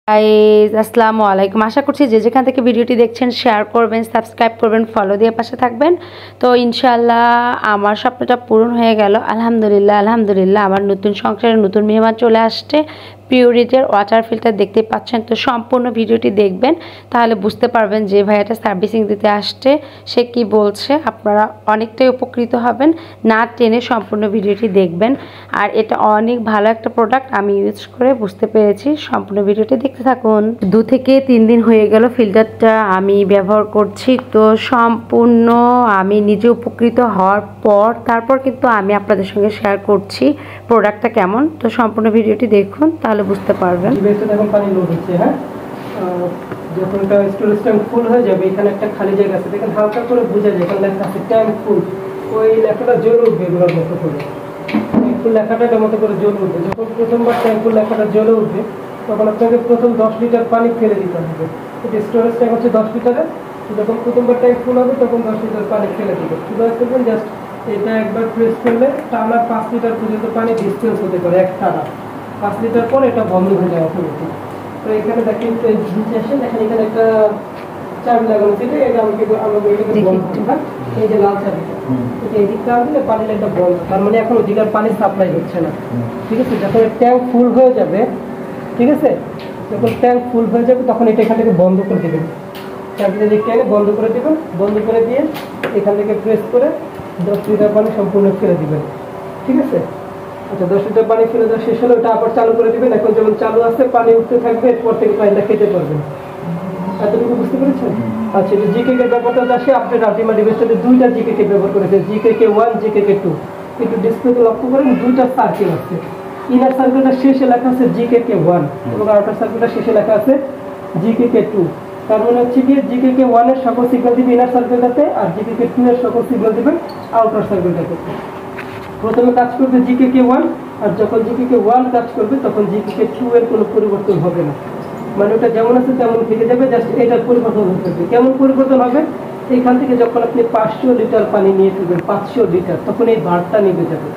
Guys আসসালামু আলাইকুম। আশা করছি যে যেখান থেকে ভিডিওটি দেখছেন শেয়ার করবেন, সাবস্ক্রাইব করবেন, ফলো দিয়ে পাশে থাকবেন। তো ইনশাআল্লাহ আমার স্বপ্নটা পূরণ হয়ে গেল। আলহামদুলিল্লাহ আমার নতুন সংসারে নতুন মেহমান চলে আসছে। পিউরিটির ওয়াটার ফিল্টার দেখতে পাচ্ছেন। তো সম্পূর্ণ ভিডিওটি দেখবেন, তাহলে বুঝতে পারবেন যে ভাইয়াটা সার্ভিসিং দিতে আসছে সে কি বলছে। আপনারা অনেকটাই উপকৃত হবেন, না টেনে সম্পূর্ণ ভিডিওটি দেখবেন। আর এটা অনেক ভালো একটা প্রোডাক্ট, আমি ইউজ করে বুঝতে পেরেছি। সম্পূর্ণ ভিডিওটি দেখতে থাকুন। 2 থেকে 3 দিন হয়ে গেল ফিল্টারটা আমি ব্যবহার করছি। তো সম্পূর্ণ আমি নিজে উপকৃত হওয়ার পর তারপর কিন্তু আমি আপনাদের সঙ্গে শেয়ার করছি প্রোডাক্টটা কেমন। তো সম্পূর্ণ ভিডিওটি দেখুন, তাহলে বুঝতে পারবেন। এখন পানি লোড হচ্ছে। হ্যাঁ, যখন এটা স্টোরেজ ট্যাঙ্ক ফুল হয়ে যাবে, এখানে একটা খালি জায়গা আছে, দেখেন হালকা করে বোঝা যায় এখানে লেখা আছে ট্যাঙ্ক ফুল। ওই লেখাটা জ্বলে উঠবে এগুলোর মতো করে, ট্যাঙ্ক ফুল লেখাটা এটার মতো করে জ্বলে উঠবে। যখন প্রথমবার ট্যাঙ্ক ফুল লেখাটা জ্বলে উঠবে, তখন আপনাকে প্রথম 10 লিটার পানি ফেলে দিতে হবে। এটা স্টোরেজ ট্যাঙ্ক হচ্ছে 10 লিটারের। যখন প্রথমবার ট্যাঙ্ক ফুল হবে তখন 10 লিটার পানি ফেলে দিবে। কীভাবে করবেন, জাস্ট এটা একবার প্রেস করলে টানা 5 লিটার পর্যন্ত পানি ডিসপেন্স হতে পারে এক টানা। 5 লিটার পর এটা বন্ধ হয়ে যায় অটোমেটিক। তো এখানে দেখেন নিচে আসেন, দেখেন এখানে একটা চাবি লাগানো ছিল, এটা আমাকে এই যে লাল চাবিটা, এটা এদিক দিলে পানি লাইনটা বন্ধ, তার মানে এখন ওদিকের পানি সাপ্লাই হচ্ছে না। ঠিক আছে, যখন ট্যাঙ্ক ফুল হয়ে যাবে, ঠিক আছে, যখন ট্যাঙ্ক ফুল হয়ে যাবে তখন এটা এখান থেকে বন্ধ করে দেবেন। চাবিটা দিকটা এনে বন্ধ করে দেবেন। বন্ধ করে দিয়ে এখান থেকে প্রেস করে 10 লিটার পানি সম্পূর্ণ ফেলে দিবেন। ঠিক আছে, আচ্ছা 10 লিটার পানি ফেলে দেওয়া শেষ হলে ওটা আবার চালু করে দিবেন। এখন যেমন চালু আছে, পানি উঠতে থাকবে, এরপর থেকে পানিটা খেতে পারবেন। এতটুকু বুঝতে পেরেছেন? আচ্ছা, এটা জিকেকে ব্যাপারটা আসে, আপডেট আলটিমেট ডিভাইসটাতে 2টা জিকেকে ব্যবহার করেছে, জিকেকে 1, জিকেকে 2। একটু ডিসপ্লেতে লক্ষ্য করেন, 2টা সার্কেল আছে। ইনার সার্কেলটা শেষে লেখা আছে জিকেকে 1 এবং আউটার সার্কেলটা শেষে লেখা আছে জিকেকে 2। তার মানে হচ্ছে কি, জিকেকে 1 এর সকল সিগন্যাল দিবে ইনার সার্কেলটাতে, আর জিকেকে 2 এর সকল সিগন্যাল দিবেন আউটার সার্কেলটাতে। প্রথমে কাজ করবে জিকেকে 1, আর যখন জিকেকে 1 কাজ করবে তখন জিকেকে 2 এর কোনো পরিবর্তন হবে না। মানে ওটা যেমন আছে তেমন থেকে যাবে, জাস্ট এটার পরিবর্তন হতে হবে। কেমন পরিবর্তন হবে, এখান থেকে যখন আপনি 500 লিটার পানি নিয়ে ফেলবেন, 500 লিটার, তখন এই বারটা নিভে যাবে।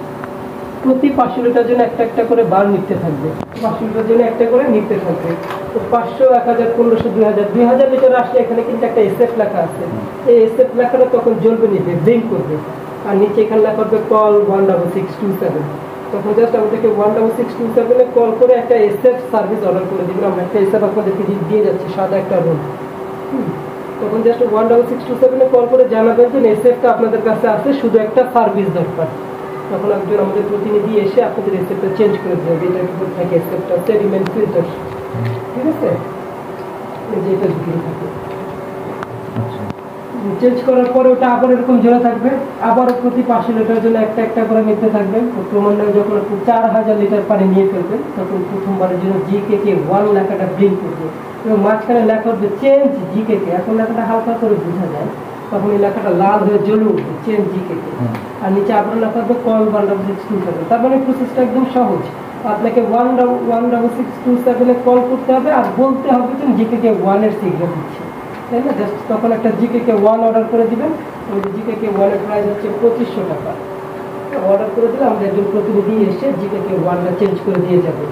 প্রতি 500 লিটার জন্য একটা একটা করে বার নিতে থাকবে, 500 লিটার জন্য একটা করে নিতে থাকবে। তো 500, 1000, 1500, 2000 লিটার আসলে এখানে কিন্তু একটা এসএফ লেখা আছে। এই এসএফ লেখাটা তখন জ্বলবে, নিবে, ব্লিঙ্ক করবে। আর নিচে এখানে লেখা হবে কল 16627। তখন জাস্ট আমাদেরকে 16627 এ কল করে একটা এসএফ সার্ভিস অর্ডার করে দিবেন। আমরা একটা এসএফ আপনাদেরকে দিয়ে যাচ্ছি, সাদা একটা রুম। তখন জাস্ট 16627 এ কল করে জানাবেন যে এসএফটা আপনাদের কাছে আছে, শুধু একটা সার্ভিস দরকার। তখন একজন আমাদের প্রতিনিধি এসে আপনাদের এসএফটা চেঞ্জ করে দেবে। এটার উপর থাকে এসএফটা সেডিমেন্ট ফিল্টার। ঠিক আছে, এই যে এটা ঢুকিয়ে থাকে। চেঞ্জ করার পরে ওটা আবার এরকম জ্বলে থাকবে। আবার প্রতি 500 লিটার জন্য একটা একটা করে নিতে থাকবেন। ক্রমান্বয়ে যখন আপনি 4000 লিটার পানি নিয়ে ফেলবেন, তখন প্রথমবারের জন্য জিকেকে 1 লেখাটা ব্লিঙ্ক করবে এবং মাঝখানে লেখা হবে চেঞ্জ জিকেকে। এখন লেখাটা হালকা করে বোঝা যায়, তখন এই লেখাটা লাল হয়ে জ্বলে উঠবে, চেঞ্জ জিকেকে। আর নিচে আবার লেখা হবে কল 16627। তার মানে প্রসেসটা একদম সহজ। আপনাকে 16627 এ কল করতে হবে আর বলতে হবে যে জিকেকে 1 এর সিগন্যাল দিচ্ছে, তাই না? জাস্ট তখন একটা জিকেকে 1 অর্ডার করে দিবেন। ওই জিকেকে 1 এর প্রাইস হচ্ছে 2500 টাকা। অর্ডার করে দিলে আমাদের একজন প্রতিনিধি এসে জিকেকে 1টা চেঞ্জ করে দিয়ে যাবে।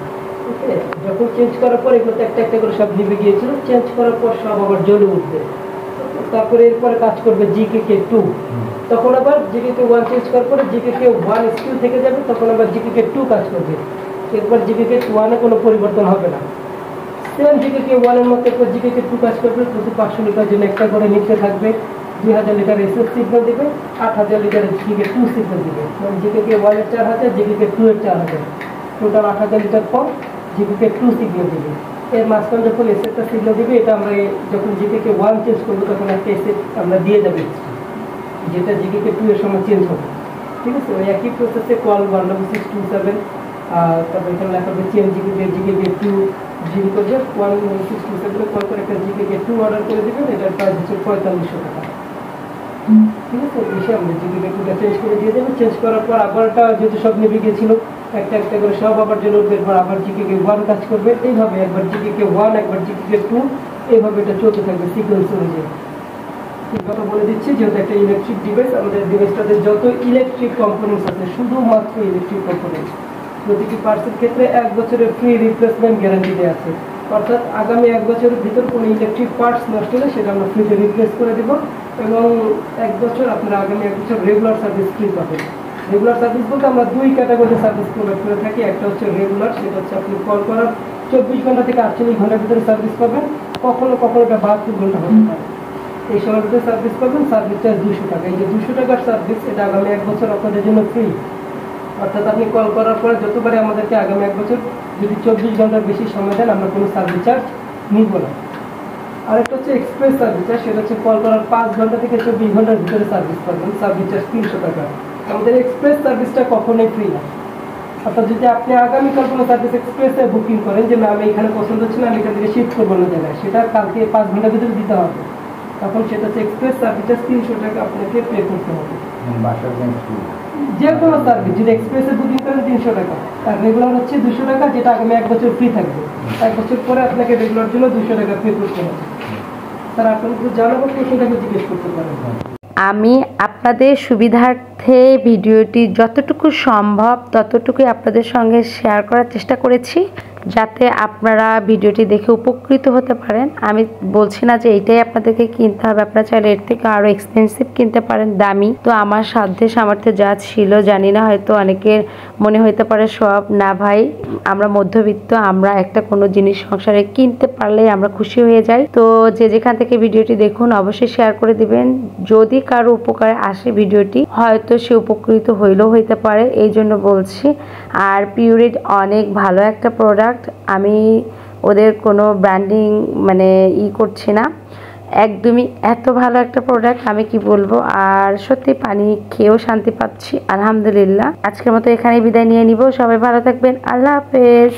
ওকে, যখন চেঞ্জ করার পর এগুলোতে একটা একটা করে সব নিভে গিয়েছিল, চেঞ্জ করার পর সব আবার জ্বলে উঠবে। তারপরে এরপরে কাজ করবে জিকেকে 2। তখন আবার জিকেকে 1 চেঞ্জ করার পরে জিকেকে 1 স্টিল থেকে যাবে, তখন আবার জিকেকে 2 কাজ করবে। এরপর জিকেকে 1 এ কোনো পরিবর্তন হবে না। সেম জিকেকে 1 এর মধ্যে জিকেকে 2 কাজ করবে। প্রতি 500 লিটার জন্য একটা করে নিতে থাকবে। 2000 লিটার এসএস সিগন্যাল দিবে, 8000 লিটারের জিকেকে 2 সিগন্যাল দিবে। মানে জিকেকে 1 এর 4000, জিকেকে 2 এর 4000, টোটাল 8000 লিটার পর জিকেকে 2 সিগন্যাল দিবে। এর মাঝখানে যখন এসএফটা সিগন্যাল দিবে, এটা আমরা যখন জিকেকে 1 চেঞ্জ করবো তখন একটা এসএফ আমরা দিয়ে দেবো, যেটা জিকেকে 2 এর সময় চেঞ্জ হবে। ঠিক আছে, ওই একই প্রসেসে কল 16627, তারপর এখানে লেখা হবে চেঞ্জ জিকেকে 2 জিবি করবে। 16627 কল করে একটা জিকেকে 2 অর্ডার করে দেবেন। এটার প্রাইস হচ্ছে 4500 টাকা। ঠিক আছে, এসে আমরা জিকেকে 2টা চেঞ্জ করে দিয়ে দেবো। চেঞ্জ করার পর আবারটা যেহেতু সব নিভে গিয়েছিল, একটা একটা করে সব আবার জ্বলে উঠবে। এরপর আবার জিকেকে 1 কাজ করবে। এইভাবে একবার জিকেকে 1, একবার জিকেকে 2, এইভাবে এটা চলতে থাকবে সিকোয়েন্স অনুযায়ী। কথা বলে দিচ্ছি, যেহেতু একটা ইলেকট্রিক ডিভাইস, আমাদের ডিভাইসটাতে যত ইলেকট্রিক কম্পোনেন্টস আছে, শুধুমাত্র ইলেকট্রিক কম্পোনেন্টস, প্রতিটি পার্টসের ক্ষেত্রে 1 বছরের ফ্রি রিপ্লেসমেন্ট গ্যারান্টি দেওয়া আছে। অর্থাৎ আগামী 1 বছরের ভিতর কোনো ইলেকট্রিক পার্টস নষ্ট হলে সেটা আমরা ফ্রিতে রিপ্লেস করে দেবো এবং 1 বছর আপনারা আগামী 1 বছর রেগুলার সার্ভিস ফ্রি পাবেন। রেগুলার সার্ভিস বলতে আমরা 2 ক্যাটাগরিতে সার্ভিস প্রোভাইড করে থাকি। একটা হচ্ছে রেগুলার, সেটা হচ্ছে আপনি কল করার 24 ঘন্টা থেকে 48 ঘন্টার ভিতরে সার্ভিস পাবেন, কখনো কখনো এটা 72 ঘন্টা হতে পারে। এই সময়ের ভিতরে সার্ভিস পাবেন, সার্ভিস চার্জ 200 টাকা। এই যে 200 টাকার সার্ভিস, এটা আগামী 1 বছর আপনাদের জন্য ফ্রি। অর্থাৎ আপনি কল করার পরে যতবারে আমাদেরকে আগামী 1 বছর যদি 24 ঘন্টার বেশি সময় দেন, আমরা কোনো সার্ভিস চার্জ নিব না। আরেকটা হচ্ছে এক্সপ্রেস সার্ভিস চার্জ, সেটা হচ্ছে কল করার 5 ঘন্টা থেকে 24 ঘন্টার ভিতরে সার্ভিস পাবেন, সার্ভিস চার্জ 300 টাকা। আমাদের এক্সপ্রেস সার্ভিসটা কখনোই ফ্রি না। অর্থাৎ যদি আপনি আগামীকাল কোনো সার্ভিস এক্সপ্রেসে বুকিং করেন যে না আমি এখানে পছন্দ ছিল, আমি এখান থেকে শিফট করবো না জায়গায়, সেটা কালকে 5 ঘন্টার ভিতরে দিতে হবে, তখন সেটা হচ্ছে এক্সপ্রেস সার্ভিস চার্জ 300 টাকা আপনাকে পে করতে হবে। যে কোনো সার্ভিস যদি এক্সপ্রেসে বুকিং করেন 300 টাকা, আর রেগুলার হচ্ছে 200 টাকা, যেটা আগামী 1 বছর ফ্রি থাকবে। 1 বছর পরে আপনাকে রেগুলার জন্য 200 টাকা পে করতে হবে। স্যার আপনার কিছু জানাবো, প্রশ্নটাকে জিজ্ঞেস করতে পারেন। আমি আপনাদের সুবিধার্থে ভিডিওটি যতটুকু সম্ভব ততটুকুই আপনাদের সঙ্গে শেয়ার করার চেষ্টা করেছি, যাতে আপনারা ভিডিওটি দেখে উপকৃত হতে পারেন। আমি বলছি না যে এইটাই আপনাদেরকে কিনতে হবে, আপনারা চাইলে এর থেকে আরও এক্সপেন্সিভ কিনতে পারেন, দামি। তো আমার সাধ্যে সামর্থ্যে যা ছিল, জানি না হয়তো অনেকের মনে হইতে পারে সব না ভাই, আমরা মধ্যবিত্ত, আমরা একটা কোনো জিনিস সংসারে কিনতে পারলে আমরা খুশি হয়ে যাই। তো যে যেখান থেকে ভিডিওটি দেখুন অবশ্যই শেয়ার করে দিবেন, যদি কারো উপকারে আসে ভিডিওটি, হয়তো সে উপকৃত হইলেও হইতে পারে, এই জন্য বলছি। আর পিউরিট অনেক ভালো একটা প্রোডাক্ট, আমি ওদের কোনো ব্র্যান্ডিং মানে করছি না, একদমই এত ভালো একটা প্রোডাক্ট আমি কি বলবো। আর সত্যি পানি খেয়েও শান্তি পাচ্ছি, আলহামদুলিল্লাহ। আজকের মতো এখানেই বিদায় নিয়ে নিব, সবাই ভালো থাকবেন, আল্লাহ হাফেজ।